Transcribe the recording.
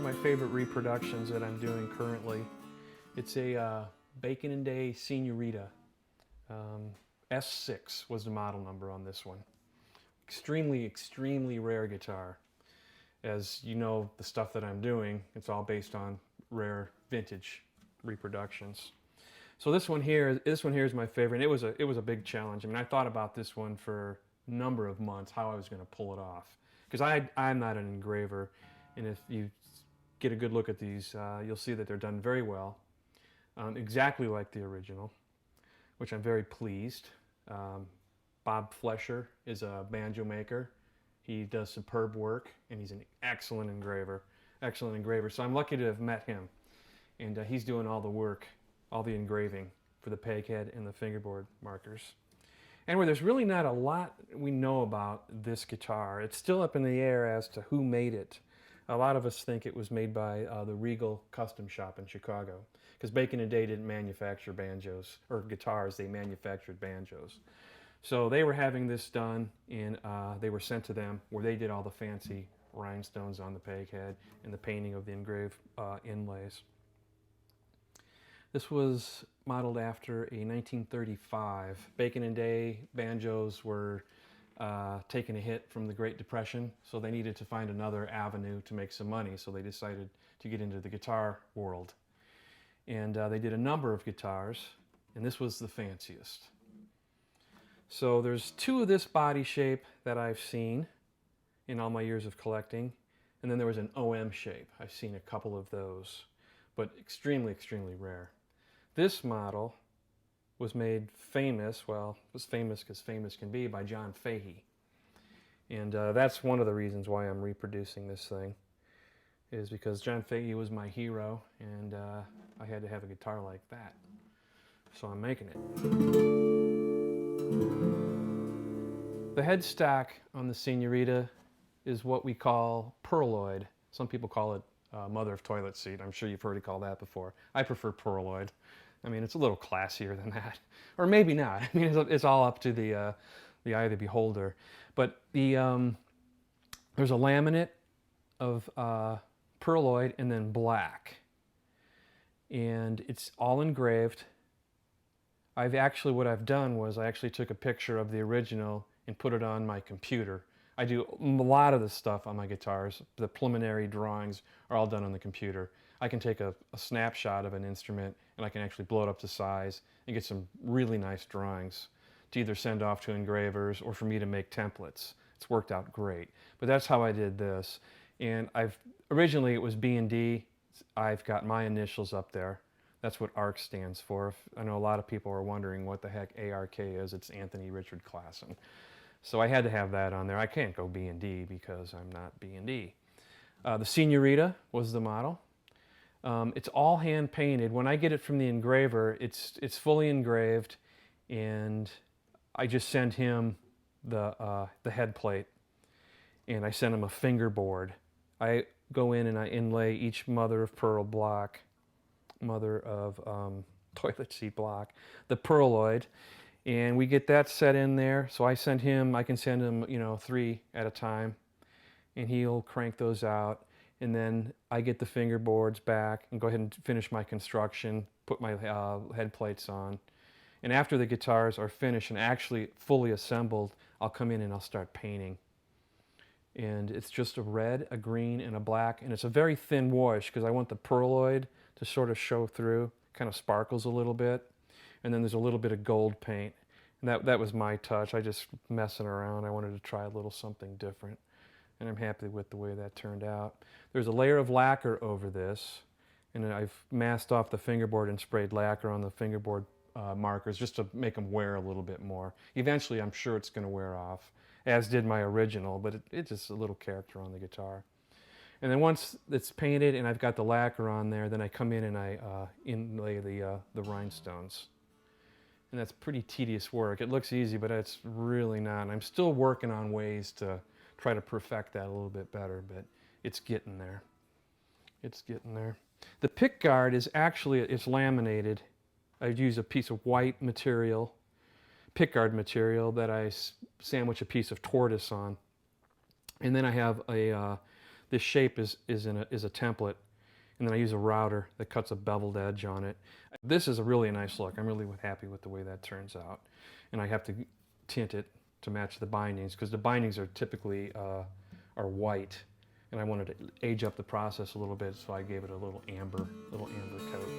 my favorite reproductions that I'm doing currently. It's a Bacon & Day Senorita S-6 was the model number on this one. Extremely, extremely rare guitar. As you know, the stuff that I'm doing, it's all based on rare vintage reproductions. So this one here is my favorite. And it was a big challenge. I mean, I thought about this one for a number of months, how I was going to pull it off. Because I'm not an engraver, and if you get a good look at these, you'll see that they're done very well, exactly like the original, which I'm very pleased. Bob Flesher is a banjo maker. He does superb work, and he's an excellent engraver. Excellent engraver. So I'm lucky to have met him, and he's doing all the work, all the engraving for the peg head and the fingerboard markers. Anyway, there's really not a lot we know about this guitar. It's still up in the air as to who made it. A lot of us think it was made by the Regal Custom Shop in Chicago, because Bacon & Day didn't manufacture banjos or guitars, they manufactured banjos. So they were having this done, and they were sent to them where they did all the fancy rhinestones on the peg head and the painting of the engraved inlays. This was modeled after a 1935. Bacon & Day banjos were taking a hit from the Great Depression, so they needed to find another avenue to make some money, so they decided to get into the guitar world. And they did a number of guitars, and this was the fanciest. So there's two of this body shape that I've seen in all my years of collecting, and then there was an OM shape. I've seen a couple of those, but extremely, extremely rare. This model was made famous, well, it was famous because famous can be, by John Fahey. And that's one of the reasons why I'm reproducing this thing, is because John Fahey was my hero, and I had to have a guitar like that. So I'm making it. The headstock on the Senorita is what we call pearloid. Some people call it mother of toilet seat. I'm sure you've heard it called that before. I prefer pearloid. I mean, it's a little classier than that. Or maybe not. I mean, it's all up to the eye of the beholder. But there's a laminate of pearloid and then black. And it's all engraved. What I've done was I actually took a picture of the original and put it on my computer. I do a lot of this stuff on my guitars. The preliminary drawings are all done on the computer. I can take a snapshot of an instrument and I can actually blow it up to size and get some really nice drawings to either send off to engravers or for me to make templates. It's worked out great. But that's how I did this. And originally it was B&D. I've got my initials up there. That's what ARK stands for. I know a lot of people are wondering what the heck ARK is. It's Anthony Richard Klassen. So I had to have that on there. I can't go B&D because I'm not B&D. The Senorita was the model. It's all hand painted. When I get it from the engraver, it's fully engraved, and I just send him the head plate, and I send him a fingerboard. I go in and I inlay each mother of pearl block, mother of toilet seat block, the pearloid, and we get that set in there. So I can send him, you know, 3 at a time, and he'll crank those out. And then I get the fingerboards back and go ahead and finish my construction, put my head plates on. And after the guitars are finished and actually fully assembled, I'll come in and I'll start painting. And it's just a red, a green, and a black. And it's a very thin wash because I want the pearloid to sort of show through, kind of sparkles a little bit. And then there's a little bit of gold paint. And that was my touch. I just messing around. I wanted to try a little something different. And I'm happy with the way that turned out. There's a layer of lacquer over this, and I've masked off the fingerboard and sprayed lacquer on the fingerboard markers just to make them wear a little bit more. Eventually, I'm sure it's going to wear off, as did my original, but it's just a little character on the guitar. And then once it's painted and I've got the lacquer on there, then I come in and I inlay the rhinestones. And that's pretty tedious work. It looks easy, but it's really not. And I'm still working on ways to try to perfect that a little bit better, but it's getting there. It's getting there. The pickguard is actually, it's laminated. I'd use a piece of white material, pickguard material, that I sandwich a piece of tortoise on. And then I have this shape is a template, and then I use a router that cuts a beveled edge on it. This is a really nice look. I'm really happy with the way that turns out. And I have to tint it to match the bindings, because the bindings are typically are white, and I wanted to age up the process a little bit, so I gave it a little amber coat.